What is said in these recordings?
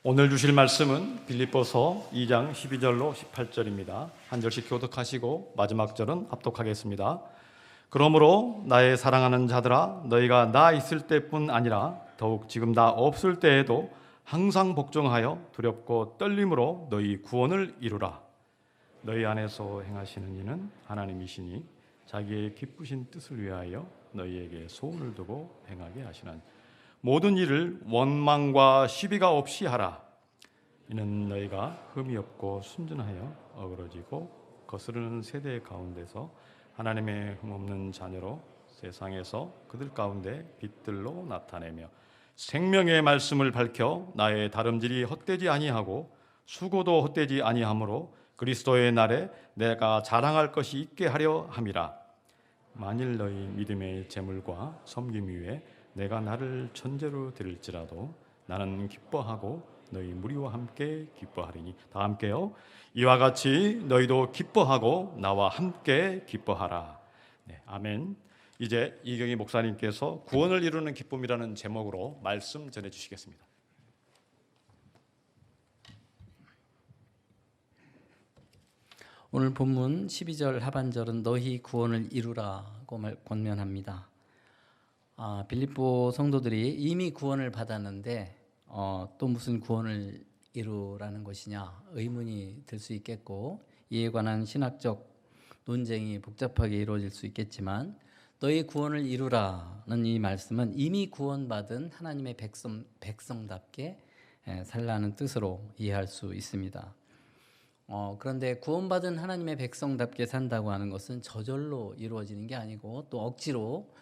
오늘 주실 말씀은 빌립보서 2장 12절로 18절입니다. 한 절씩 교독하시고 마지막 절은 합독하겠습니다. 그러므로 나의 사랑하는 자들아, 너희가 나 있을 때뿐 아니라 더욱 지금 나 없을 때에도 항상 복종하여 두렵고 떨림으로 너희 구원을 이루라. 너희 안에서 행하시는 이는 하나님이시니 자기의 기쁘신 뜻을 위하여 너희에게 소원을 두고 행하게 하시는 모든 일을 원망과 시비가 없이 하라. 이는 너희가 흠이 없고 순전하여 어그러지고 거스르는 세대 가운데서 하나님의 흠없는 자녀로 세상에서 그들 가운데 빛들로 나타내며 생명의 말씀을 밝혀 나의 다름질이 헛되지 아니하고 수고도 헛되지 아니하므로 그리스도의 날에 내가 자랑할 것이 있게 하려 함이라. 만일 너희 믿음의 재물과 섬김 위에 내가 나를 천재로 드릴지라도 나는 기뻐하고 너희 무리와 함께 기뻐하리니. 다 함께요. 이와 같이 너희도 기뻐하고 나와 함께 기뻐하라. 네, 아멘. 이제 이경희 목사님께서 구원을 이루는 기쁨이라는 제목으로 말씀 전해주시겠습니다. 오늘 본문 12절 하반절은 너희 구원을 이루라고 권면합니다. 빌립보 성도들이 이미 구원을 받았는데 또 무슨 구원을 이루라는 것이냐 의문이 들 수 있겠고, 이에 관한 신학적 논쟁이 복잡하게 이루어질 수 있겠지만, 너희 구원을 이루라는 이 말씀은 이미 구원받은 하나님의 백성답게 살라는 뜻으로 이해할 수 있습니다. 그런데 구원받은 하나님의 백성답게 산다고 하는 것은 저절로 이루어지는 게 아니고 또 억지로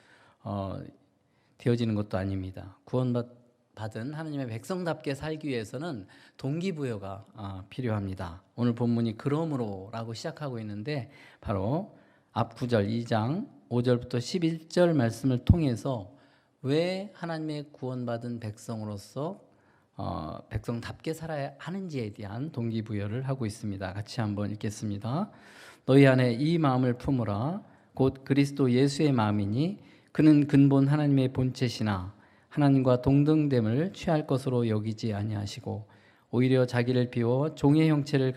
되어지는 것도 아닙니다. 구원받은 하나님의 백성답게 살기 위해서는 동기부여가 필요합니다. 오늘 본문이 그러므로라고 시작하고 있는데, 바로 앞 9절 2장 5절부터 11절 말씀을 통해서 왜 하나님의 구원받은 백성으로서 백성답게 살아야 하는지에 대한 동기부여를 하고 있습니다. 같이 한번 읽겠습니다. 너희 안에 이 마음을 품으라. 곧 그리스도 예수의 마음이니 그는 근본 하나님의 본체시나 하나님과 동등됨을 취할 것으로 여기지 아니하시고 오히려 자기를 비워 종의 형체를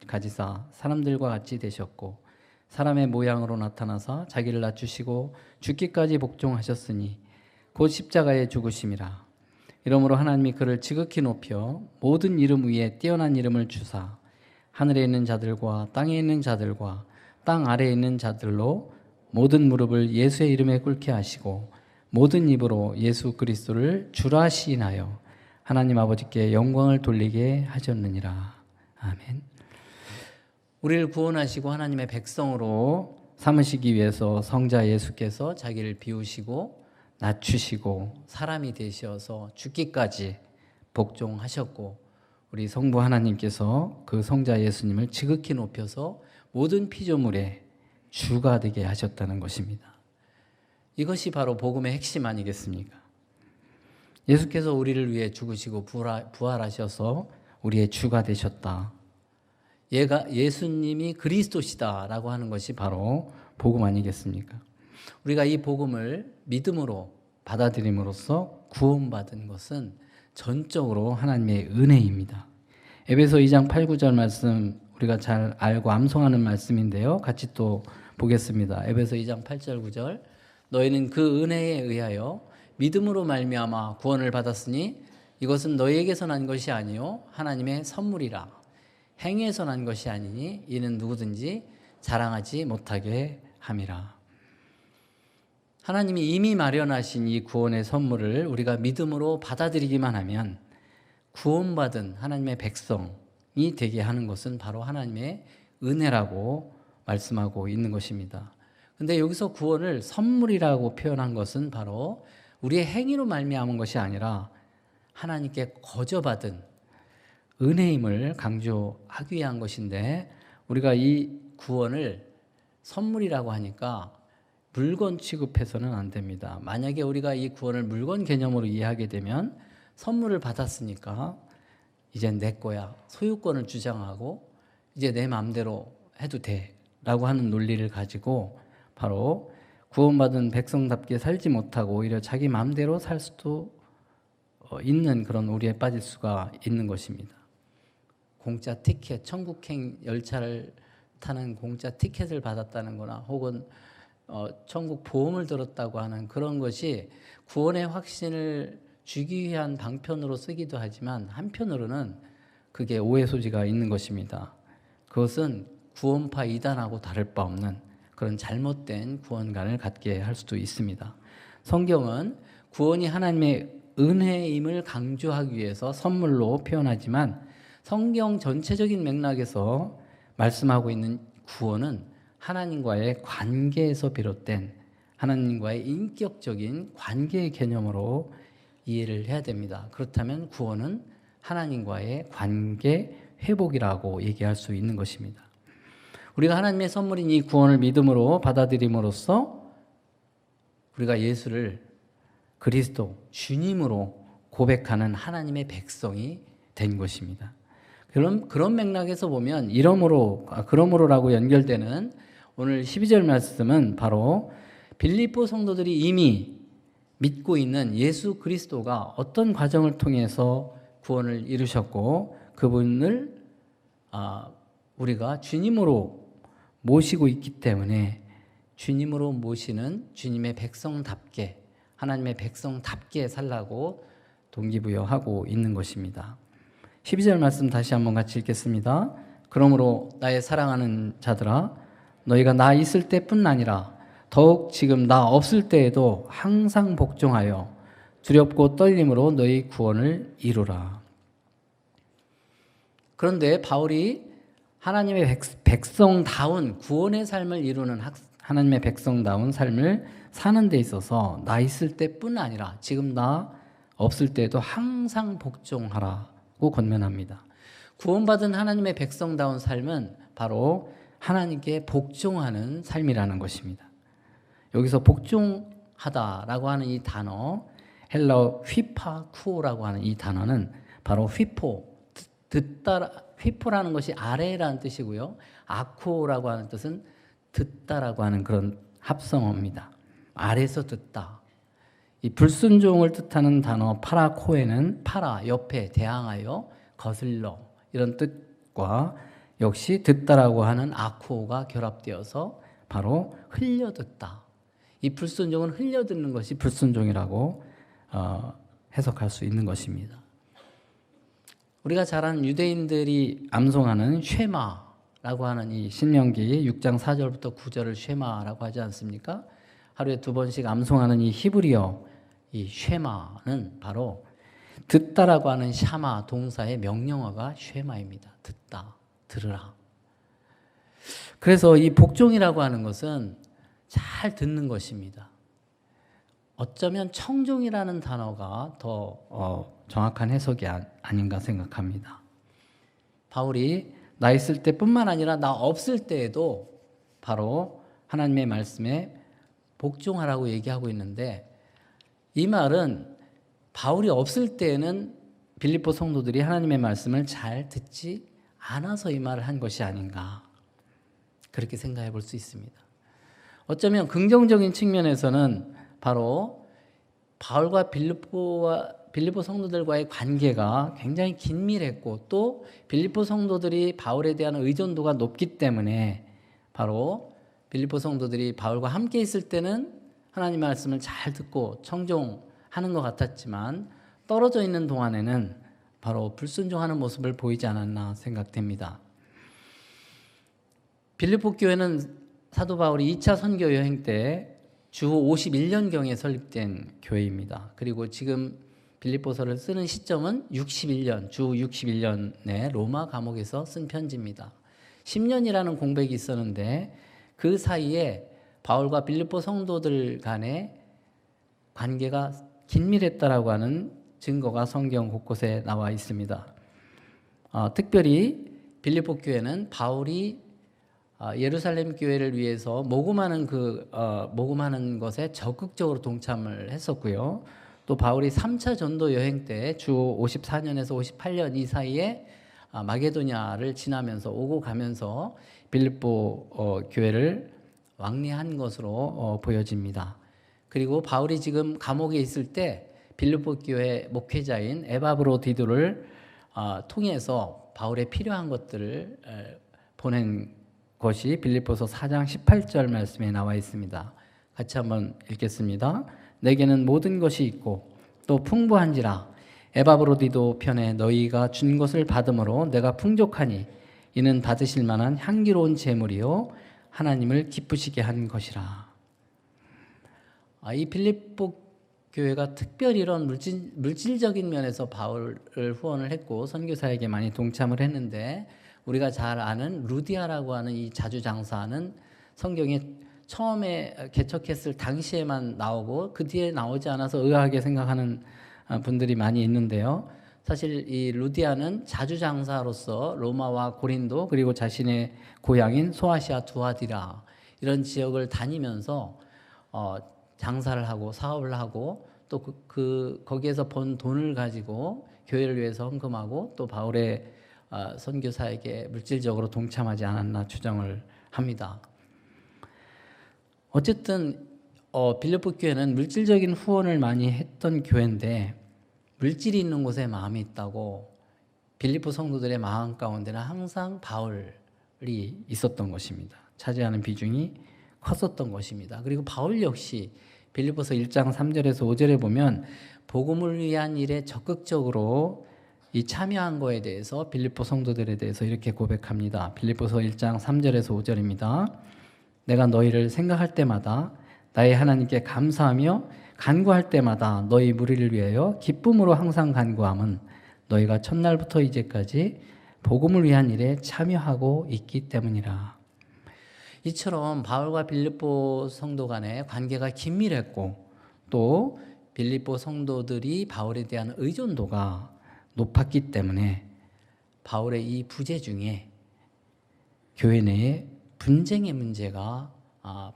가지사 사람들과 같이 되셨고 사람의 모양으로 나타나사 자기를 낮추시고 죽기까지 복종하셨으니 곧 십자가에 죽으심이라. 이러므로 하나님이 그를 지극히 높여 모든 이름 위에 뛰어난 이름을 주사 하늘에 있는 자들과 땅에 있는 자들과 땅 아래에 있는 자들로 모든 무릎을 예수의 이름에 꿇게 하시고 모든 입으로 예수 그리스도를 주라 시인하여 하나님 아버지께 영광을 돌리게 하셨느니라. 아멘. 우리를 구원하시고 하나님의 백성으로 삼으시기 위해서 성자 예수께서 자기를 비우시고 낮추시고 사람이 되셔서 죽기까지 복종하셨고, 우리 성부 하나님께서 그 성자 예수님을 지극히 높여서 모든 피조물의 주가 되게 하셨다는 것입니다. 이것이 바로 복음의 핵심 아니겠습니까? 예수께서 우리를 위해 죽으시고 부활하셔서 우리의 주가 되셨다. 예수님이 그리스도시다라고 하는 것이 바로 복음 아니겠습니까? 우리가 이 복음을 믿음으로 받아들임으로써 구원받은 것은 전적으로 하나님의 은혜입니다. 에베소 2장 8, 9절 말씀 우리가 잘 알고 암송하는 말씀인데요. 같이 또 보겠습니다. 에베소 2장 8절 9절. 너희는 그 은혜에 의하여 믿음으로 말미암아 구원을 받았으니 이것은 너희에게서 난 것이 아니요 하나님의 선물이라. 행위에서 난 것이 아니니 이는 누구든지 자랑하지 못하게 함이라. 하나님이 이미 마련하신 이 구원의 선물을 우리가 믿음으로 받아들이기만 하면 구원받은 하나님의 백성이 되게 하는 것은 바로 하나님의 은혜라고 말씀하고 있는 것입니다. 근데 여기서 구원을 선물이라고 표현한 것은 바로 우리의 행위로 말미암은 것이 아니라 하나님께 거저받은 은혜임을 강조하기 위한 것인데, 우리가 이 구원을 선물이라고 하니까 물건 취급해서는 안 됩니다. 만약에 우리가 이 구원을 물건 개념으로 이해하게 되면 선물을 받았으니까 이제 내 거야, 소유권을 주장하고 이제 내 마음대로 해도 돼 라고 하는 논리를 가지고 바로 구원받은 백성답게 살지 못하고 오히려 자기 마음대로 살 수도 있는 그런 오류에 빠질 수가 있는 것입니다. 공짜 티켓, 천국행 열차를 타는 공짜 티켓을 받았다는 거나 혹은 천국 보험을 들었다고 하는 그런 것이 구원의 확신을 주기 위한 방편으로 쓰기도 하지만 한편으로는 그게 오해 소지가 있는 것입니다. 그것은 구원파 이단하고 다를 바 없는 그런 잘못된 구원관을 갖게 할 수도 있습니다. 성경은 구원이 하나님의 은혜임을 강조하기 위해서 선물로 표현하지만 성경 전체적인 맥락에서 말씀하고 있는 구원은 하나님과의 관계에서 비롯된 하나님과의 인격적인 관계의 개념으로 이해를 해야 됩니다. 그렇다면 구원은 하나님과의 관계 회복이라고 얘기할 수 있는 것입니다. 우리가 하나님의 선물인 이 구원을 믿음으로 받아들임으로써 우리가 예수를 그리스도, 주님으로 고백하는 하나님의 백성이 된 것입니다. 그런 맥락에서 보면 그러므로라고 연결되는 오늘 12절 말씀은 바로 빌립보 성도들이 이미 믿고 있는 예수 그리스도가 어떤 과정을 통해서 구원을 이루셨고 그분을 우리가 주님으로 모시고 있기 때문에 주님으로 모시는 주님의 백성답게 하나님의 백성답게 살라고 동기부여하고 있는 것입니다. 12절 말씀 다시 한번 같이 읽겠습니다. 그러므로 나의 사랑하는 자들아 너희가 나 있을 때뿐 아니라 더욱 지금 나 없을 때에도 항상 복종하여 두렵고 떨림으로 너희 구원을 이루라. 그런데 바울이 하나님의 백성다운 구원의 삶을 이루는 하나님의 백성다운 삶을 사는 데 있어서 나 있을 때뿐 아니라 지금 나 없을 때에도 항상 복종하라고 권면합니다. 구원받은 하나님의 백성다운 삶은 바로 하나님께 복종하는 삶이라는 것입니다. 여기서 복종하다라고 하는 이 단어, 헬라어 휘파쿠오라고 하는 이 단어는 바로 휘포라는 것이 아래라는 뜻이고요. 아쿠오라고 하는 뜻은 듣다라고 하는 그런 합성어입니다. 아래서 듣다. 이 불순종을 뜻하는 단어 파라코에는 파라, 옆에, 대항하여, 거슬러 이런 뜻과 역시 듣다라고 하는 아쿠오가 결합되어서 바로 흘려듣다. 이 불순종은 흘려듣는 것이 불순종이라고 해석할 수 있는 것입니다. 우리가 잘 아는 유대인들이 암송하는 쉐마라고 하는 이 신명기 6장 4절부터 9절을 쉐마라고 하지 않습니까? 하루에 2번씩 암송하는 이 히브리어 이 쉐마는 바로 듣다라고 하는 샤마 동사의 명령어가 쉐마입니다. 듣다, 들으라. 그래서 이 복종이라고 하는 것은 잘 듣는 것입니다. 어쩌면 청종이라는 단어가 더 정확한 해석이 아닌가 생각합니다. 바울이 나 있을 때뿐만 아니라 나 없을 때에도 바로 하나님의 말씀에 복종하라고 얘기하고 있는데 이 말은 바울이 없을 때에는 빌립보 성도들이 하나님의 말씀을 잘 듣지 않아서 이 말을 한 것이 아닌가 그렇게 생각해 볼 수 있습니다. 어쩌면 긍정적인 측면에서는 바로 바울과 빌립보 성도들과의 관계가 굉장히 긴밀했고 또 빌립보 성도들이 바울에 대한 의존도가 높기 때문에 바로 빌립보 성도들이 바울과 함께 있을 때는 하나님의 말씀을 잘 듣고 청종하는 것 같았지만 떨어져 있는 동안에는 바로 불순종하는 모습을 보이지 않았나 생각됩니다. 빌립보 교회는 사도 바울이 2차 선교 여행 때 주 51년경에 설립된 교회입니다. 그리고 지금 빌립보서를 쓰는 시점은 61년, 주 61년에 로마 감옥에서 쓴 편지입니다. 10년이라는 공백이 있었는데 그 사이에 바울과 빌립보 성도들 간의 관계가 긴밀했다라고 하는 증거가 성경 곳곳에 나와 있습니다. 특별히 빌립보 교회는 바울이 예루살렘 교회를 위해서 모금하는 것에 적극적으로 동참을 했었고요. 또 바울이 3차 전도 여행 때 주 54년에서 58년 이 사이에 마게도냐를 지나면서 오고 가면서 빌립보 교회를 왕래한 것으로 보여집니다. 그리고 바울이 지금 감옥에 있을 때 빌립보 교회 목회자인 에바브로디도를 통해서 바울의 필요한 것들을 보낸 것이 빌립보서 4장 18절 말씀에 나와 있습니다. 같이 한번 읽겠습니다. 내게는 모든 것이 있고 또 풍부한지라 에바브로디도 편에 너희가 준 것을 받음으로 내가 풍족하니 이는 받으실 만한 향기로운 제물이요 하나님을 기쁘시게 한 것이라. 이 빌립보 교회가 특별히 이런 물질적인 면에서 바울을 후원을 했고 선교사에게 많이 동참을 했는데, 우리가 잘 아는 루디아라고 하는 이 자주장사는 성경에 처음에 개척했을 당시에만 나오고 그 뒤에 나오지 않아서 의아하게 생각하는 분들이 많이 있는데요. 사실 이 루디아는 자주장사로서 로마와 고린도 그리고 자신의 고향인 소아시아 두아디라 이런 지역을 다니면서 장사를 하고 사업을 하고 또 거기에서 번 돈을 가지고 교회를 위해서 헌금하고 또 바울의 선교사에게 물질적으로 동참하지 않았나 추정을 합니다. 어쨌든 빌립보 교회는 물질적인 후원을 많이 했던 교회인데, 물질이 있는 곳에 마음이 있다고 빌립보 성도들의 마음 가운데는 항상 바울이 있었던 것입니다. 차지하는 비중이 컸었던 것입니다. 그리고 바울 역시 빌립보서 1장 3절에서 5절에 보면 복음을 위한 일에 적극적으로 참여한 거에 대해서 빌립보 성도들에 대해서 이렇게 고백합니다. 빌립보서 1장 3절에서 5절입니다. 내가 너희를 생각할 때마다 나의 하나님께 감사하며 간구할 때마다 너희 무리를 위하여 기쁨으로 항상 간구함은 너희가 첫날부터 이제까지 복음을 위한 일에 참여하고 있기 때문이라. 이처럼 바울과 빌립보 성도 간의 관계가 긴밀했고 또 빌립보 성도들이 바울에 대한 의존도가 높았기 때문에 바울의 이 부재 중에 교회 내에 분쟁의 문제가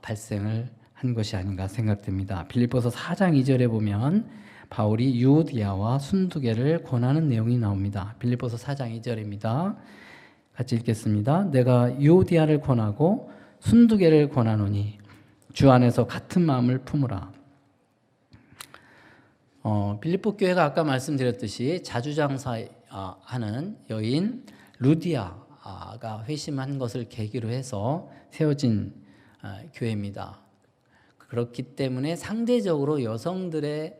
발생을 한 것이 아닌가 생각됩니다. 빌립보서 4장 2절에 보면 바울이 유오디아와 순두개를 권하는 내용이 나옵니다. 빌립보서 4장 2절입니다. 같이 읽겠습니다. 내가 유오디아를 권하고 순두개를 권하노니 주 안에서 같은 마음을 품으라. 빌립보 교회가 아까 말씀드렸듯이 자주장사하는 여인 루디아가 회심한 것을 계기로 해서 세워진 교회입니다. 그렇기 때문에 상대적으로 여성들의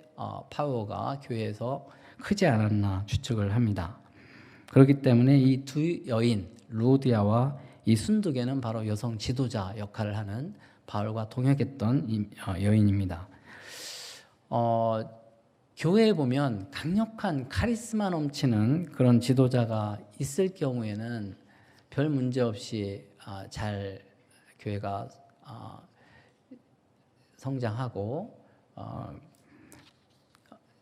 파워가 교회에서 크지 않았나 추측을 합니다. 그렇기 때문에 이 두 여인 루디아와 이 순두개는 바로 여성 지도자 역할을 하는 바울과 동역했던 여인입니다. 교회에 보면 강력한 카리스마 넘치는 그런 지도자가 있을 경우에는 별 문제 없이 잘 교회가 성장하고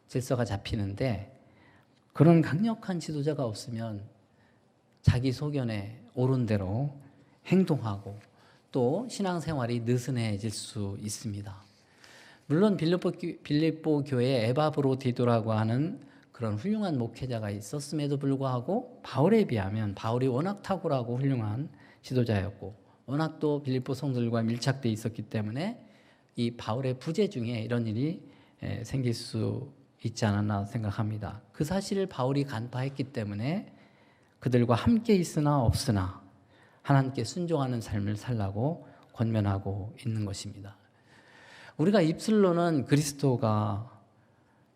질서가 잡히는데, 그런 강력한 지도자가 없으면 자기 소견에 옳은 대로 행동하고 또 신앙생활이 느슨해질 수 있습니다. 물론 빌립보 교회에 에바브로디도라고 하는 그런 훌륭한 목회자가 있었음에도 불구하고 바울에 비하면 바울이 워낙 탁월하고 훌륭한 지도자였고 워낙 또 빌립보 성도들과 밀착되어 있었기 때문에 이 바울의 부재 중에 이런 일이 생길 수 있지 않았나 생각합니다. 그 사실을 바울이 간파했기 때문에 그들과 함께 있으나 없으나 하나님께 순종하는 삶을 살라고 권면하고 있는 것입니다. 우리가 입술로는 그리스도가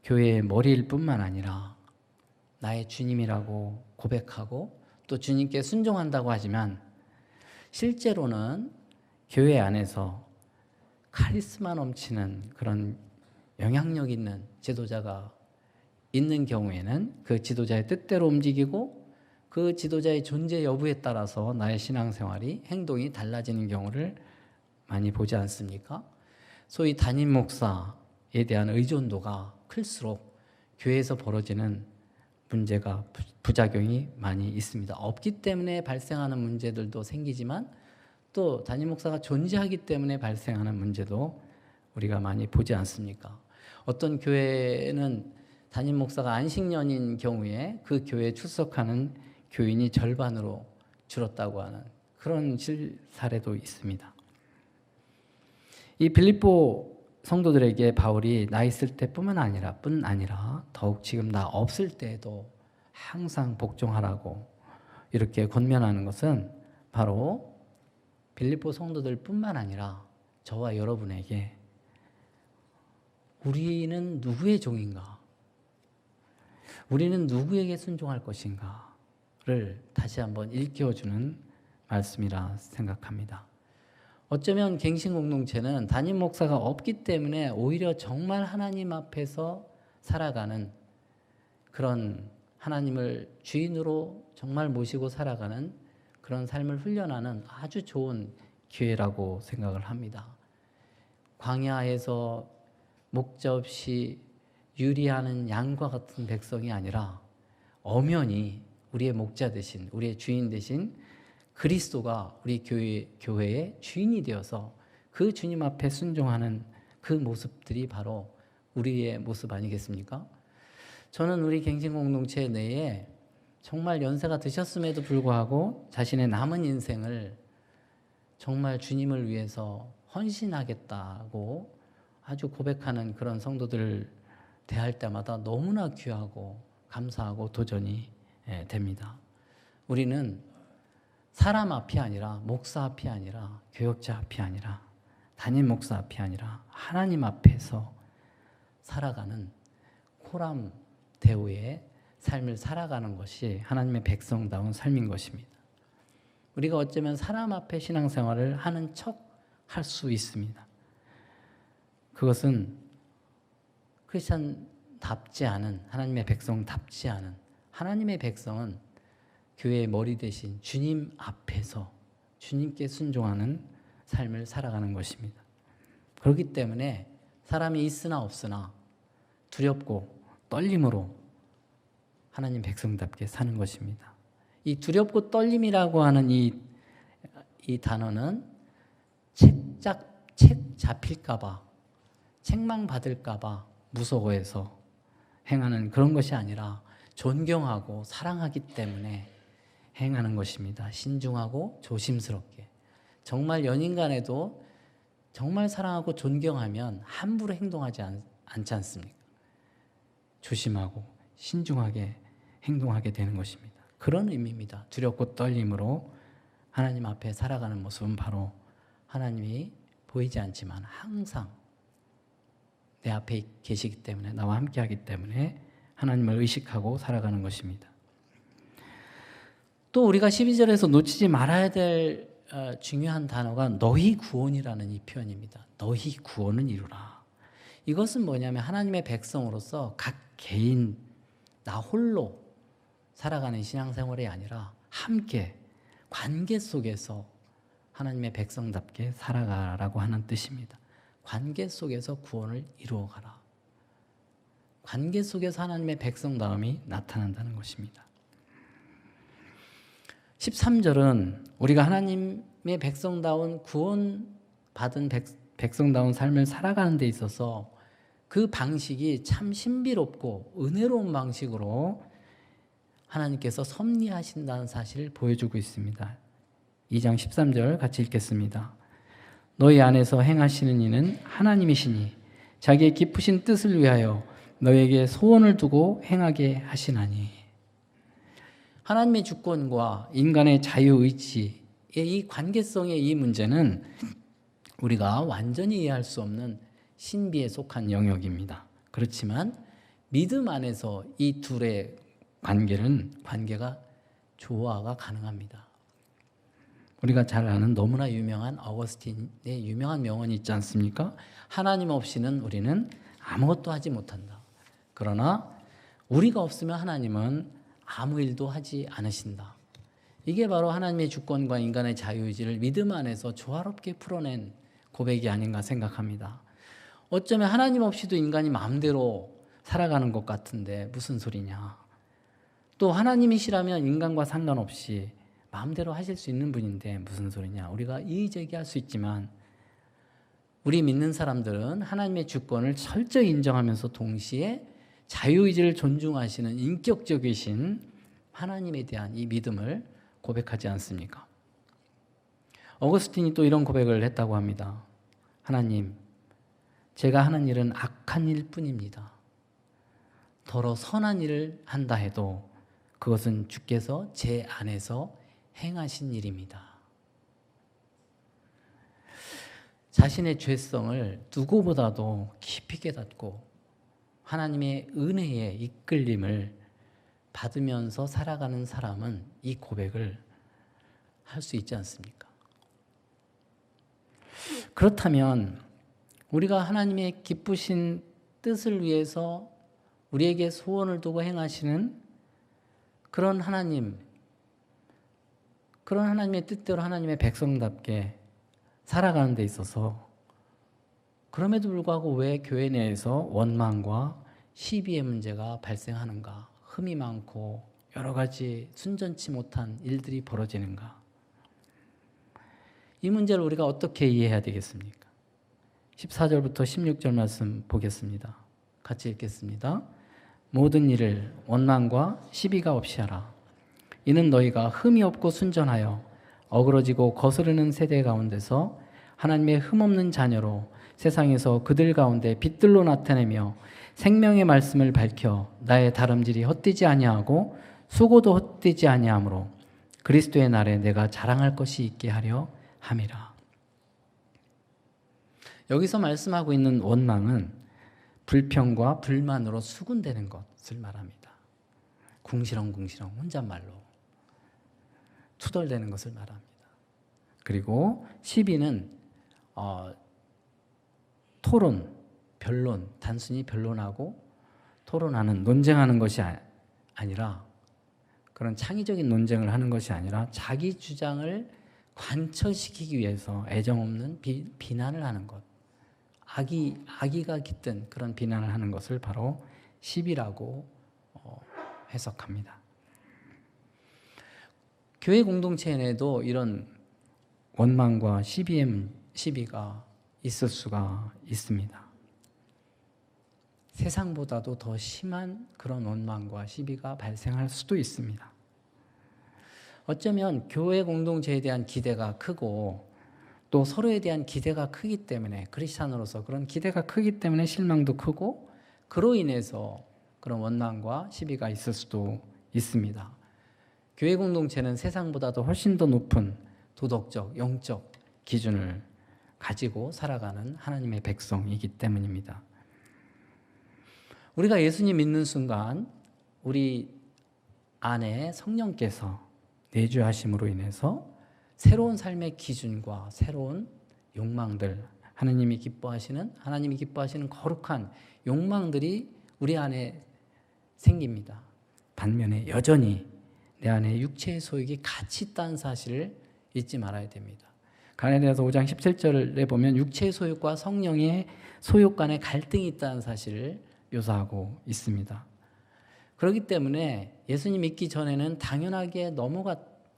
교회의 머리일 뿐만 아니라 나의 주님이라고 고백하고 또 주님께 순종한다고 하지만 실제로는 교회 안에서 카리스마 넘치는 그런 영향력 있는 지도자가 있는 경우에는 그 지도자의 뜻대로 움직이고 그 지도자의 존재 여부에 따라서 나의 신앙생활이 행동이 달라지는 경우를 많이 보지 않습니까? 소위 담임 목사에 대한 의존도가 클수록 교회에서 벌어지는 문제가 부작용이 많이 있습니다. 없기 때문에 발생하는 문제들도 생기지만 또 담임 목사가 존재하기 때문에 발생하는 문제도 우리가 많이 보지 않습니까? 어떤 교회는 담임 목사가 안식년인 경우에 그 교회에 출석하는 교인이 절반으로 줄었다고 하는 그런 사례도 있습니다. 이 빌립보 성도들에게 바울이 나 있을 때뿐만 아니라 더욱 지금 나 없을 때에도 항상 복종하라고 이렇게 권면하는 것은 바로 빌립보 성도들뿐만 아니라 저와 여러분에게 우리는 누구의 종인가? 우리는 누구에게 순종할 것인가를 다시 한번 일깨워주는 말씀이라 생각합니다. 어쩌면 갱신 공동체는 담임 목사가 없기 때문에 오히려 정말 하나님 앞에서 살아가는 그런 하나님을 주인으로 정말 모시고 살아가는 그런 삶을 훈련하는 아주 좋은 기회라고 생각을 합니다. 광야에서 목자 없이 유리하는 양과 같은 백성이 아니라 엄연히 우리의 목자 대신, 우리의 주인 대신 그리스도가 우리 교회의 주인이 되어서 그 주님 앞에 순종하는 그 모습들이 바로 우리의 모습 아니겠습니까? 저는 우리 갱신 공동체 내에 정말 연세가 드셨음에도 불구하고 자신의 남은 인생을 정말 주님을 위해서 헌신하겠다고 아주 고백하는 그런 성도들 대할 때마다 너무나 귀하고 감사하고 도전이 됩니다. 우리는 사람 앞이 아니라 목사 앞이 아니라 교역자 앞이 아니라 담임 목사 앞이 아니라 하나님 앞에서 살아가는 코람 대우의 삶을 살아가는 것이 하나님의 백성다운 삶인 것입니다. 우리가 어쩌면 사람 앞에 신앙생활을 하는 척 할 수 있습니다. 그것은 크리스찬답지 않은, 하나님의 백성답지 않은, 하나님의 백성은 교회의 머리 대신 주님 앞에서 주님께 순종하는 삶을 살아가는 것입니다. 그렇기 때문에 사람이 있으나 없으나 두렵고 떨림으로 하나님 백성답게 사는 것입니다. 이 두렵고 떨림이라고 하는 이 단어는 책 잡힐까봐, 책망받을까봐 무서워해서 행하는 그런 것이 아니라 존경하고 사랑하기 때문에 행하는 것입니다. 신중하고 조심스럽게. 정말 연인 간에도 정말 사랑하고 존경하면 함부로 행동하지 않지 않습니까? 조심하고 신중하게 행동하게 되는 것입니다. 그런 의미입니다. 두렵고 떨림으로 하나님 앞에 살아가는 모습은 바로 하나님이 보이지 않지만 항상 내 앞에 계시기 때문에, 나와 함께 하기 때문에 하나님을 의식하고 살아가는 것입니다. 또 우리가 12절에서 놓치지 말아야 될 중요한 단어가 너희 구원이라는 이 표현입니다. 너희 구원은 이루라. 이것은 뭐냐면 하나님의 백성으로서 각 개인 나 홀로 살아가는 신앙생활이 아니라 함께 관계 속에서 하나님의 백성답게 살아가라고 하는 뜻입니다. 관계 속에서 구원을 이루어가라. 관계 속에서 하나님의 백성다움이 나타난다는 것입니다. 13절은 우리가 하나님의 백성다운 구원받은 백성다운 삶을 살아가는 데 있어서 그 방식이 참 신비롭고 은혜로운 방식으로 하나님께서 섭리하신다는 사실을 보여주고 있습니다. 2장 13절 같이 읽겠습니다. 너희 안에서 행하시는 이는 하나님이시니 자기의 깊으신 뜻을 위하여 너에게 소원을 두고 행하게 하시나니. 하나님의 주권과 인간의 자유의지의 이 관계성의 이 문제는 우리가 완전히 이해할 수 없는 신비에 속한 영역입니다. 그렇지만 믿음 안에서 이 둘의 관계가 조화가 가능합니다. 우리가 잘 아는 너무나 유명한 어거스틴의 유명한 명언이 있지 않습니까? 하나님 없이는 우리는 아무것도 하지 못한다. 그러나 우리가 없으면 하나님은 아무 일도 하지 않으신다. 이게 바로 하나님의 주권과 인간의 자유의지를 믿음 안에서 조화롭게 풀어낸 고백이 아닌가 생각합니다. 어쩌면 하나님 없이도 인간이 마음대로 살아가는 것 같은데 무슨 소리냐. 또 하나님이시라면 인간과 상관없이 마음대로 하실 수 있는 분인데 무슨 소리냐. 우리가 이의제기할 수 있지만 우리 믿는 사람들은 하나님의 주권을 철저히 인정하면서 동시에 자유의지를 존중하시는 인격적이신 하나님에 대한 이 믿음을 고백하지 않습니까? 어거스틴이 또 이런 고백을 했다고 합니다. 하나님, 제가 하는 일은 악한 일 뿐입니다. 더러 선한 일을 한다 해도 그것은 주께서 제 안에서 행하신 일입니다. 자신의 죄성을 누구보다도 깊이 깨닫고 하나님의 은혜의 이끌림을 받으면서 살아가는 사람은 이 고백을 할 수 있지 않습니까? 그렇다면 우리가 하나님의 기쁘신 뜻을 위해서 우리에게 소원을 두고 행하시는 그런 하나님의 뜻대로 하나님의 백성답게 살아가는 데 있어서 그럼에도 불구하고 왜 교회 내에서 원망과 시비의 문제가 발생하는가? 흠이 많고 여러 가지 순전치 못한 일들이 벌어지는가? 이 문제를 우리가 어떻게 이해해야 되겠습니까? 14절부터 16절 말씀 보겠습니다. 같이 읽겠습니다. 모든 일을 원망과 시비가 없이 하라. 이는 너희가 흠이 없고 순전하여 어그러지고 거스르는 세대 가운데서 하나님의 흠없는 자녀로 세상에서 그들 가운데 빛들로 나타내며 생명의 말씀을 밝혀 나의 다름질이 헛되지 아니하고 수고도 헛되지 아니하므로 그리스도의 날에 내가 자랑할 것이 있게 하려 함이라. 여기서 말씀하고 있는 원망은 불평과 불만으로 수군대는 것을 말합니다. 궁시렁궁시렁 혼잣말로 투덜대는 것을 말합니다. 그리고 시비는 토론, 변론, 단순히 변론하고 토론하는, 논쟁하는 것이 아니라 그런 창의적인 논쟁을 하는 것이 아니라 자기 주장을 관철시키기 위해서 애정 없는 비난을 하는 것, 악의가 깃든 그런 비난을 하는 것을 바로 시비라고 해석합니다. 교회 공동체 내에도 이런 원망과 시비가 있을 수가 있습니다. 세상보다도 더 심한 그런 원망과 시비가 발생할 수도 있습니다. 어쩌면 교회 공동체에 대한 기대가 크고 또 서로에 대한 기대가 크기 때문에 크리스찬으로서 그런 기대가 크기 때문에 실망도 크고 그로 인해서 그런 원망과 시비가 있을 수도 있습니다. 교회 공동체는 세상보다도 훨씬 더 높은 도덕적, 영적 기준을 가지고 살아가는 하나님의 백성이기 때문입니다. 우리가 예수님 믿는 순간 우리 안에 성령께서 내주하심으로 인해서 새로운 삶의 기준과 새로운 욕망들, 하나님이 기뻐하시는 거룩한 욕망들이 우리 안에 생깁니다. 반면에 여전히 내 안에 육체의 소욕이 같이 있다는 사실을 잊지 말아야 됩니다. 갈라디아서 5장 17절에 보면 육체의 소욕과 성령의 소욕 간에 갈등이 있다는 사실을 묘사하고 있습니다. 그렇기 때문에 예수님 믿기 전에는 당연하게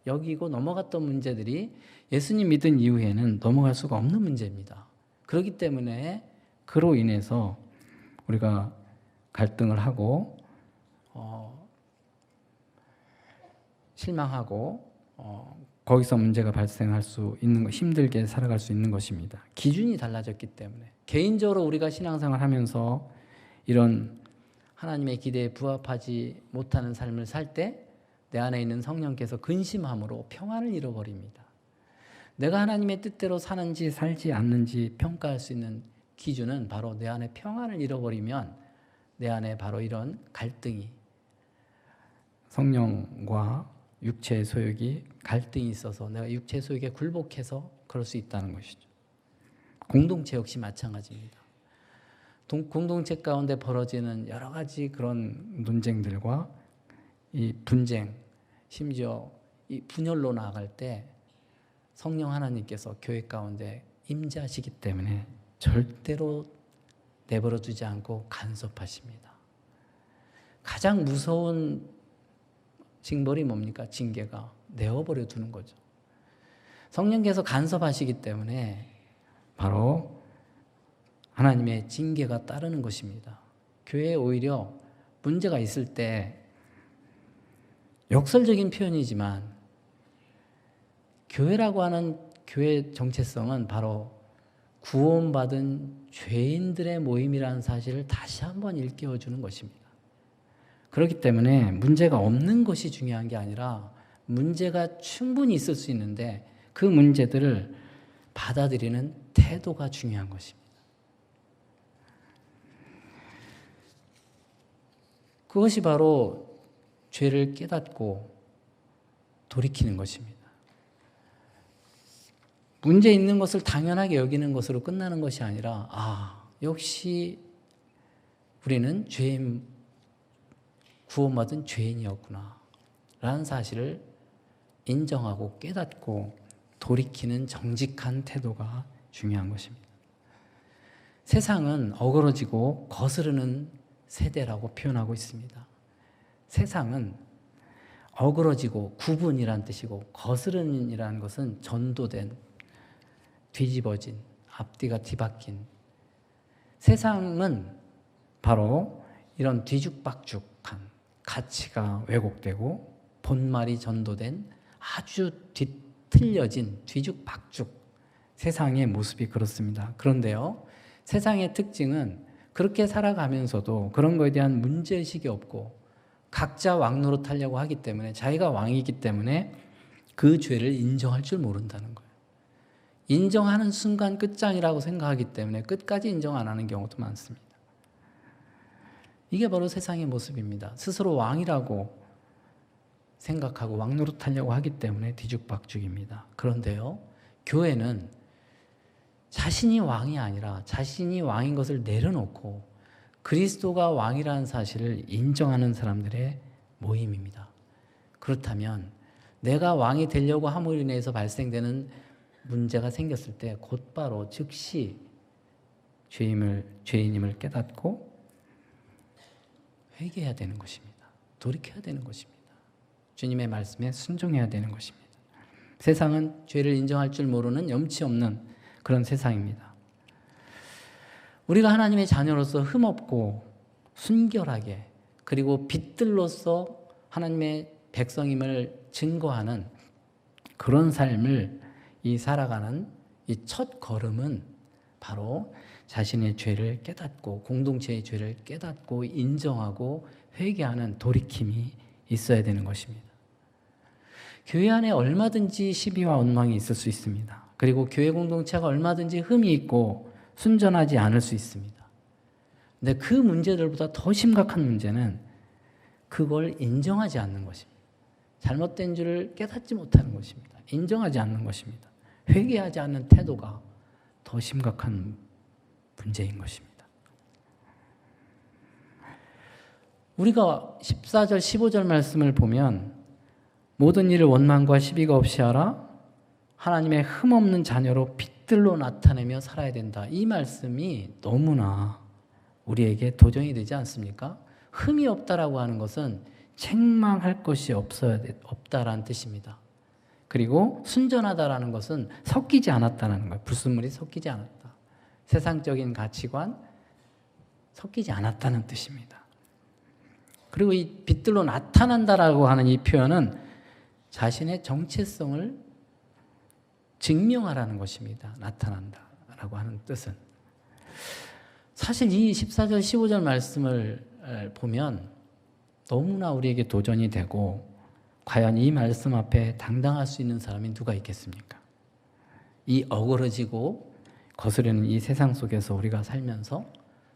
여기고 넘어갔던 문제들이 예수님 믿은 이후에는 넘어갈 수가 없는 문제입니다. 그렇기 때문에 그로 인해서 우리가 갈등을 하고 실망하고 거기서 문제가 발생할 수 있는 것, 힘들게 살아갈 수 있는 것입니다. 기준이 달라졌기 때문에 개인적으로 우리가 신앙생활을 하면서 이런 하나님의 기대에 부합하지 못하는 삶을 살 때 내 안에 있는 성령께서 근심함으로 평안을 잃어버립니다. 내가 하나님의 뜻대로 사는지 살지 않는지 평가할 수 있는 기준은 바로 내 안에 평안을 잃어버리면 내 안에 바로 이런 갈등이, 성령과 육체의 소욕이 갈등이 있어서 내가 육체의 소욕에 굴복해서 그럴 수 있다는 것이죠. 공동체 역시 마찬가지입니다. 공동체 가운데 벌어지는 여러 가지 그런 논쟁들과 이 분쟁, 심지어 이 분열로 나아갈 때 성령 하나님께서 교회 가운데 임재하시기 때문에 절대로 내버려 두지 않고 간섭하십니다. 가장 무서운 징벌이 뭡니까? 징계가 내어버려 두는 거죠. 성령께서 간섭하시기 때문에 바로 하나님의 징계가 따르는 것입니다. 교회에 오히려 문제가 있을 때 역설적인 표현이지만 교회라고 하는 교회 정체성은 바로 구원받은 죄인들의 모임이라는 사실을 다시 한번 일깨워주는 것입니다. 그렇기 때문에 문제가 없는 것이 중요한 게 아니라 문제가 충분히 있을 수 있는데 그 문제들을 받아들이는 태도가 중요한 것입니다. 그것이 바로 죄를 깨닫고 돌이키는 것입니다. 문제 있는 것을 당연하게 여기는 것으로 끝나는 것이 아니라 역시 우리는 구원받은 죄인이었구나 라는 사실을 인정하고 깨닫고 돌이키는 정직한 태도가 중요한 것입니다. 세상은 어그러지고 거스르는 세대라고 표현하고 있습니다. 세상은 어그러지고 구분이란 뜻이고 거스르는이라는 것은 전도된, 뒤집어진, 앞뒤가 뒤바뀐, 세상은 바로 이런 뒤죽박죽한 가치가 왜곡되고 본말이 전도된 아주 뒤틀려진 뒤죽박죽 세상의 모습이 그렇습니다. 그런데요, 세상의 특징은 그렇게 살아가면서도 그런 거에 대한 문제의식이 없고 각자 왕노릇하려고 하기 때문에, 자기가 왕이기 때문에 그 죄를 인정할 줄 모른다는 거예요. 인정하는 순간 끝장이라고 생각하기 때문에 끝까지 인정 안 하는 경우도 많습니다. 이게 바로 세상의 모습입니다. 스스로 왕이라고 생각하고 왕노릇하려고 하기 때문에 뒤죽박죽입니다. 그런데요, 교회는 자신이 왕이 아니라 자신이 왕인 것을 내려놓고 그리스도가 왕이라는 사실을 인정하는 사람들의 모임입니다. 그렇다면 내가 왕이 되려고 함으로 인해서 발생되는 문제가 생겼을 때 곧바로 즉시 죄인임을 깨닫고 회개해야 되는 것입니다. 돌이켜야 되는 것입니다. 주님의 말씀에 순종해야 되는 것입니다. 세상은 죄를 인정할 줄 모르는 염치 없는 그런 세상입니다. 우리가 하나님의 자녀로서 흠없고 순결하게, 그리고 빛들로서 하나님의 백성임을 증거하는 그런 삶을 살아가는 이 첫 걸음은 바로 자신의 죄를 깨닫고 공동체의 죄를 깨닫고 인정하고 회개하는 돌이킴이 있어야 되는 것입니다. 교회 안에 얼마든지 시비와 원망이 있을 수 있습니다. 그리고 교회 공동체가 얼마든지 흠이 있고 순전하지 않을 수 있습니다. 근데 그 문제들보다 더 심각한 문제는 그걸 인정하지 않는 것입니다. 잘못된 줄을 깨닫지 못하는 것입니다. 인정하지 않는 것입니다. 회개하지 않는 태도가 더 심각한 문제인 것입니다. 우리가 14절, 15절 말씀을 보면 모든 일을 원망과 시비가 없이 하라, 하나님의 흠없는 자녀로 빛들로 나타내며 살아야 된다. 이 말씀이 너무나 우리에게 도전이 되지 않습니까? 흠이 없다라고 하는 것은 책망할 것이 없다라는 뜻입니다. 그리고 순전하다라는 것은 섞이지 않았다는 거예요. 불순물이 섞이지 않았다. 세상적인 가치관 섞이지 않았다는 뜻입니다. 그리고 이 빛들로 나타난다라고 하는 이 표현은 자신의 정체성을 증명하라는 것입니다. 나타난다라고 하는 뜻은. 사실 이 14절, 15절 말씀을 보면 너무나 우리에게 도전이 되고, 과연 이 말씀 앞에 당당할 수 있는 사람이 누가 있겠습니까? 이 어그러지고 거스르는 이 세상 속에서 우리가 살면서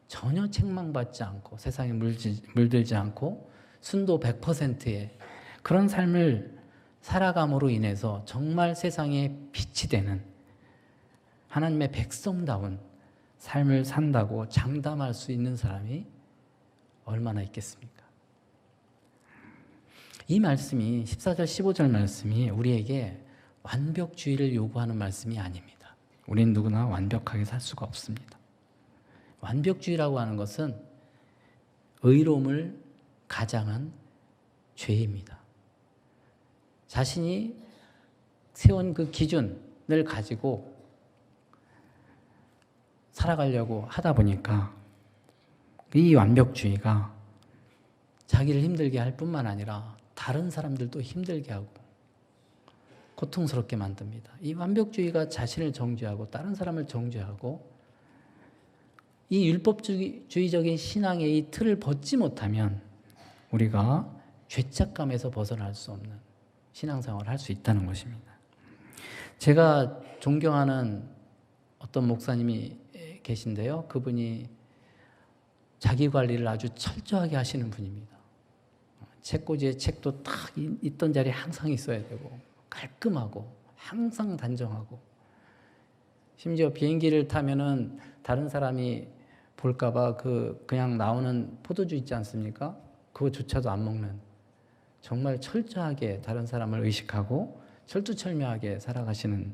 전혀 책망받지 않고 세상에 물들지 않고 순도 100%의 그런 삶을 살아감으로 인해서 정말 세상에 빛이 되는 하나님의 백성다운 삶을 산다고 장담할 수 있는 사람이 얼마나 있겠습니까? 이 말씀이 14절 15절 말씀이 우리에게 완벽주의를 요구하는 말씀이 아닙니다. 우리는 누구나 완벽하게 살 수가 없습니다. 완벽주의라고 하는 것은 의로움을 가장한 죄입니다. 자신이 세운 그 기준을 가지고 살아가려고 하다 보니까 이 완벽주의가 자기를 힘들게 할 뿐만 아니라 다른 사람들도 힘들게 하고 고통스럽게 만듭니다. 이 완벽주의가 자신을 정죄하고 다른 사람을 정죄하고 이 율법주의적인 신앙의 이 틀을 벗지 못하면 우리가 죄책감에서 벗어날 수 없는 신앙생활을 할 수 있다는 것입니다. 제가 존경하는 어떤 목사님이 계신데요. 그분이 자기 관리를 아주 철저하게 하시는 분입니다. 책꽂이에 책도 딱 있던 자리에 항상 있어야 되고 깔끔하고 항상 단정하고 심지어 비행기를 타면은 다른 사람이 볼까봐 그냥 나오는 포도주 있지 않습니까? 그거조차도 안 먹는 정말 철저하게 다른 사람을 의식하고 철두철미하게 살아가시는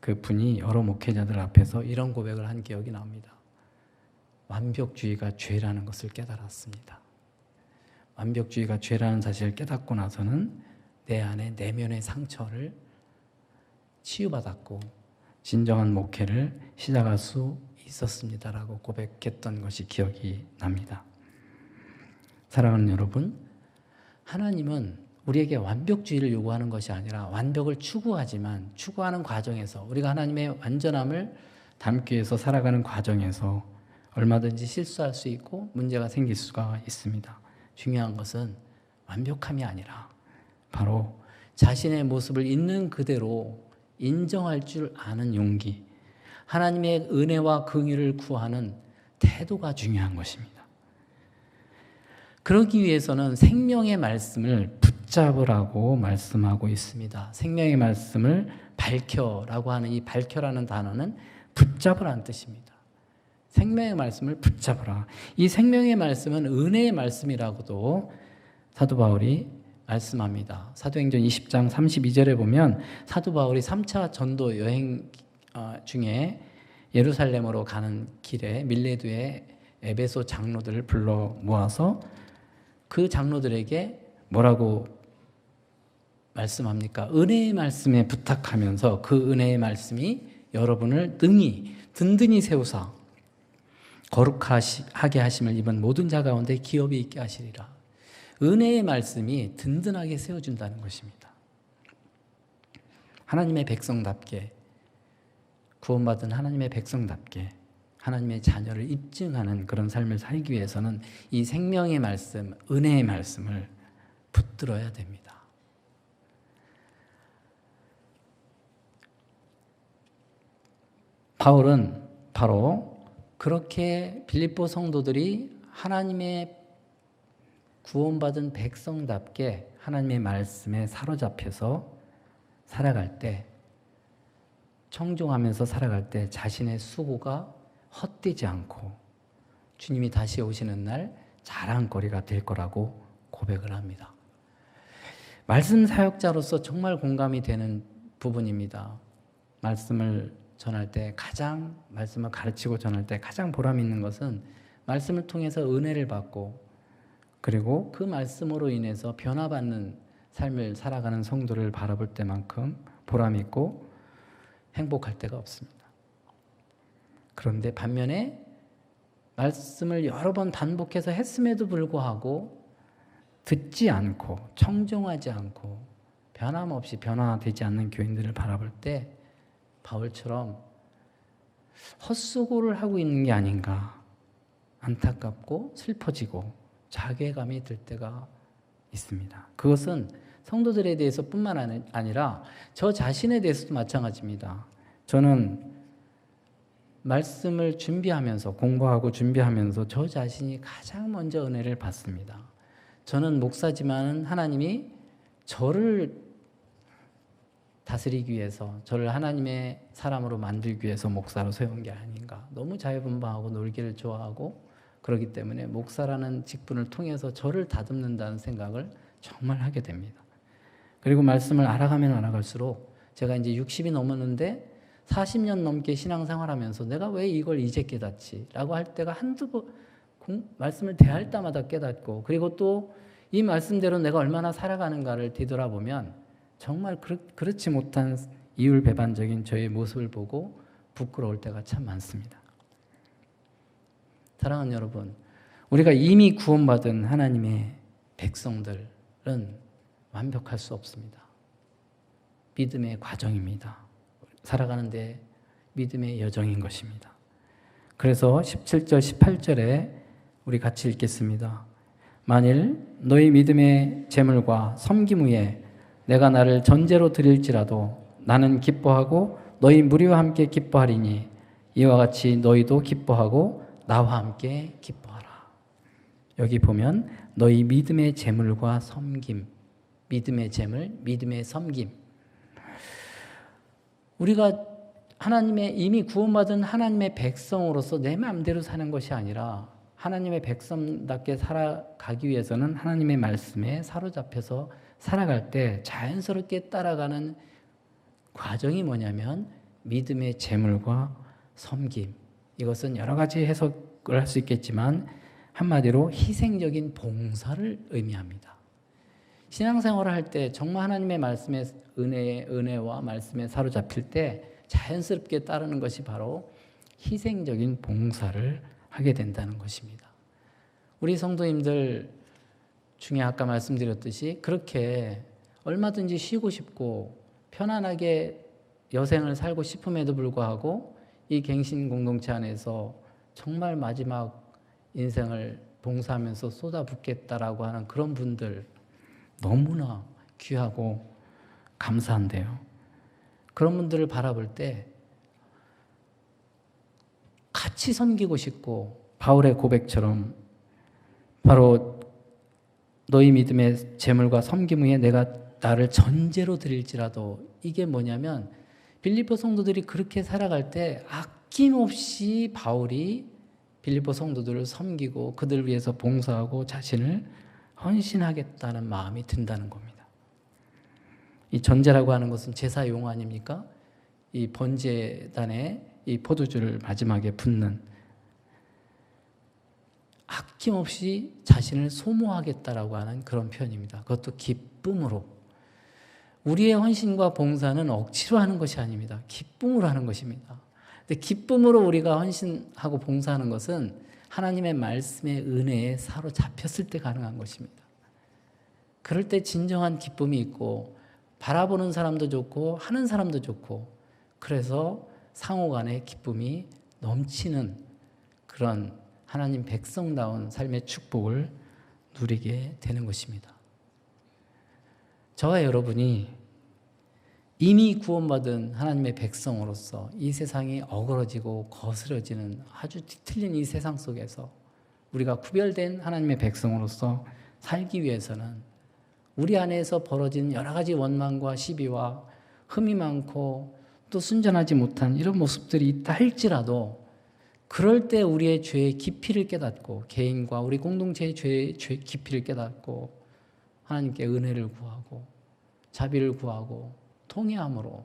그 분이 여러 목회자들 앞에서 이런 고백을 한 기억이 납니다. 완벽주의가 죄라는 것을 깨달았습니다. 완벽주의가 죄라는 사실을 깨닫고 나서는 내 안에 내면의 상처를 치유받았고 진정한 목회를 시작할 수 있었습니다라고 고백했던 것이 기억이 납니다. 사랑하는 여러분, 하나님은 우리에게 완벽주의를 요구하는 것이 아니라 완벽을 추구하지만 추구하는 과정에서 우리가 하나님의 완전함을 담기 위해서 살아가는 과정에서 얼마든지 실수할 수 있고 문제가 생길 수가 있습니다. 중요한 것은 완벽함이 아니라 바로 자신의 모습을 있는 그대로 인정할 줄 아는 용기, 하나님의 은혜와 긍휼을 구하는 태도가 중요한 것입니다. 그러기 위해서는 생명의 말씀을 붙잡으라고 말씀하고 있습니다. 생명의 말씀을 밝혀라고 하는 이 밝혀라는 단어는 붙잡으라는 뜻입니다. 생명의 말씀을 붙잡으라. 이 생명의 말씀은 은혜의 말씀이라고도 사도 바울이 말씀합니다. 사도행전 20장 32절에 보면 사도 바울이 3차 전도 여행 중에 예루살렘으로 가는 길에 밀레도의 에베소 장로들을 불러 모아서 그 장로들에게 뭐라고 말씀합니까? 은혜의 말씀에 부탁하면서 그 은혜의 말씀이 여러분을 능히 든든히 세우사 거룩하게 하심을 입은 모든 자 가운데 기업이 있게 하시리라. 은혜의 말씀이 든든하게 세워준다는 것입니다. 하나님의 백성답게 구원받은 하나님의 백성답게 하나님의 자녀를 입증하는 그런 삶을 살기 위해서는 이 생명의 말씀, 은혜의 말씀을 붙들어야 됩니다. 바울은 바로 그렇게 빌립보 성도들이 하나님의 구원받은 백성답게 하나님의 말씀에 사로잡혀서 살아갈 때, 청종하면서 살아갈 때 자신의 수고가 헛되지 않고 주님이 다시 오시는 날 자랑거리가 될 거라고 고백을 합니다. 말씀 사역자로서 정말 공감이 되는 부분입니다. 말씀을 전할 때 말씀을 가르치고 전할 때 가장 보람 있는 것은 말씀을 통해서 은혜를 받고 그리고 그 말씀으로 인해서 변화받는 삶을 살아가는 성도를 바라볼 때만큼 보람 있고 행복할 때가 없습니다. 그런데 반면에 말씀을 여러 번 반복해서 했음에도 불구하고 듣지 않고 청종하지 않고 변함없이 변화되지 않는 교인들을 바라볼 때 바울처럼 헛수고를 하고 있는 게 아닌가 안타깝고 슬퍼지고 자괴감이 들 때가 있습니다. 그것은 성도들에 대해서 뿐만 아니라 저 자신에 대해서도 마찬가지입니다. 저는 말씀을 준비하면서 공부하고 준비하면서 저 자신이 가장 먼저 은혜를 받습니다. 저는 목사지만 하나님이 저를 다스리기 위해서 저를 하나님의 사람으로 만들기 위해서 목사로 세운 게 아닌가. 너무 자유분방하고 놀기를 좋아하고 그렇기 때문에 목사라는 직분을 통해서 저를 다듬는다는 생각을 정말 하게 됩니다. 그리고 말씀을 알아가면 알아갈수록 제가 이제 60이 넘었는데 40년 넘게 신앙생활하면서 내가 왜 이걸 이제 깨닫지? 라고 할 때가 한두 번 말씀을 대할 때마다 깨닫고 그리고 또 이 말씀대로 내가 얼마나 살아가는가를 뒤돌아보면 정말 그렇지 못한 이율배반적인 저의 모습을 보고 부끄러울 때가 참 많습니다. 사랑하는 여러분, 우리가 이미 구원받은 하나님의 백성들은 완벽할 수 없습니다. 믿음의 과정입니다. 살아가는데 믿음의 여정인 것입니다. 그래서 17절, 18절에 우리 같이 읽겠습니다. 만일 너희 믿음의 재물과 섬김 후에 내가 나를 전제로 드릴지라도 나는 기뻐하고 너희 무리와 함께 기뻐하리니 이와 같이 너희도 기뻐하고 나와 함께 기뻐하라. 여기 보면 너희 믿음의 재물과 섬김, 믿음의 재물, 믿음의 섬김. 우리가 하나님의 이미 구원받은 하나님의 백성으로서 내 마음대로 사는 것이 아니라 하나님의 백성답게 살아가기 위해서는 하나님의 말씀에 사로잡혀서 살아갈 때 자연스럽게 따라가는 과정이 뭐냐면 믿음의 재물과 섬김. 이것은 여러 가지 해석을 할 수 있겠지만 한마디로 희생적인 봉사를 의미합니다. 신앙생활을 할 때 정말 하나님의 말씀의 은혜와 말씀에 사로잡힐 때 자연스럽게 따르는 것이 바로 희생적인 봉사를 하게 된다는 것입니다. 우리 성도님들 중에 아까 말씀드렸듯이 그렇게 얼마든지 쉬고 싶고 편안하게 여생을 살고 싶음에도 불구하고 이 갱신 공동체 안에서 정말 마지막 인생을 봉사하면서 쏟아붓겠다라고 하는 그런 분들 너무나 귀하고 감사한데요. 그런 분들을 바라볼 때 같이 섬기고 싶고 바울의 고백처럼 바로 너희 믿음의 재물과 섬김 후에 내가 나를 전제로 드릴지라도 이게 뭐냐면 빌립보 성도들이 그렇게 살아갈 때 아낌없이 바울이 빌립보 성도들을 섬기고 그들을 위해서 봉사하고 자신을 헌신하겠다는 마음이 든다는 겁니다. 이 전제라고 하는 것은 제사용 아닙니까? 이 번제단에 이 포도주를 마지막에 붓는 아낌없이 자신을 소모하겠다라고 하는 그런 표현입니다. 그것도 기쁨으로. 우리의 헌신과 봉사는 억지로 하는 것이 아닙니다. 기쁨으로 하는 것입니다. 근데 기쁨으로 우리가 헌신하고 봉사하는 것은 하나님의 말씀의 은혜에 사로잡혔을 때 가능한 것입니다. 그럴 때 진정한 기쁨이 있고 바라보는 사람도 좋고 하는 사람도 좋고 그래서 상호 간의 기쁨이 넘치는 그런 하나님 백성다운 삶의 축복을 누리게 되는 것입니다. 저와 여러분이 이미 구원받은 하나님의 백성으로서 이 세상이 어그러지고 거스러지는 아주 뒤틀린 이 세상 속에서 우리가 구별된 하나님의 백성으로서 살기 위해서는 우리 안에서 벌어진 여러 가지 원망과 시비와 흠이 많고 또 순전하지 못한 이런 모습들이 있다 할지라도 그럴 때 우리의 죄의 깊이를 깨닫고 개인과 우리 공동체의 죄의 깊이를 깨닫고 하나님께 은혜를 구하고 자비를 구하고 통회함으로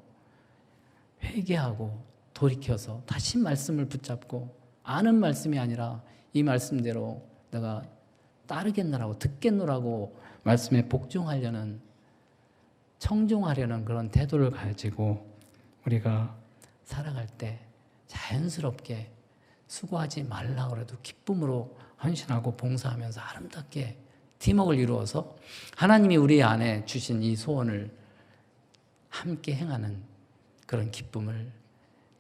회개하고 돌이켜서 다시 말씀을 붙잡고 아는 말씀이 아니라 이 말씀대로 내가 따르겠노라고 듣겠노라고 말씀에 복종하려는 청종하려는 그런 태도를 가지고 우리가 살아갈 때 자연스럽게 수고하지 말라 그래도 기쁨으로 헌신하고 봉사하면서 아름답게 팀워크를 이루어서 하나님이 우리 안에 주신 이 소원을 함께 행하는 그런 기쁨을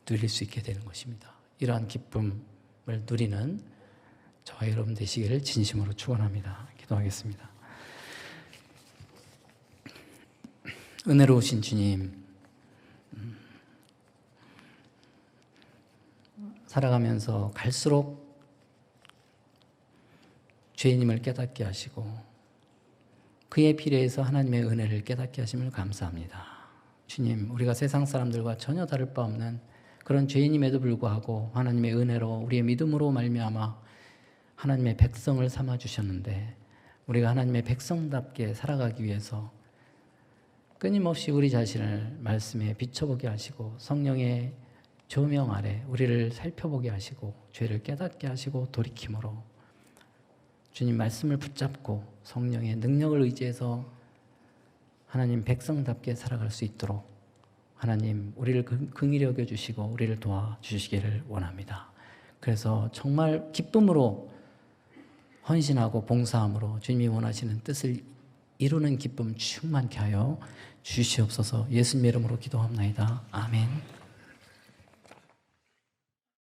누릴 수 있게 되는 것입니다. 이러한 기쁨을 누리는 저와 여러분 되시기를 진심으로 축원합니다. 기도하겠습니다. 은혜로우신 주님, 살아가면서 갈수록 죄인임을 깨닫게 하시고 그의 필요에서 하나님의 은혜를 깨닫게 하심을 감사합니다. 주님, 우리가 세상 사람들과 전혀 다를 바 없는 그런 죄인임에도 불구하고 하나님의 은혜로 우리의 믿음으로 말미암아 하나님의 백성을 삼아 주셨는데 우리가 하나님의 백성답게 살아가기 위해서 끊임없이 우리 자신을 말씀에 비춰보게 하시고 성령의 조명 아래 우리를 살펴보게 하시고 죄를 깨닫게 하시고 돌이킴으로 주님 말씀을 붙잡고 성령의 능력을 의지해서 하나님 백성답게 살아갈 수 있도록 하나님 우리를 긍휼히 여겨주시고 우리를 도와주시기를 원합니다. 그래서 정말 기쁨으로 헌신하고 봉사함으로 주님이 원하시는 뜻을 이루는 기쁨 충만케 하여 주시옵소서. 예수님의 이름으로 기도합나이다. 아멘.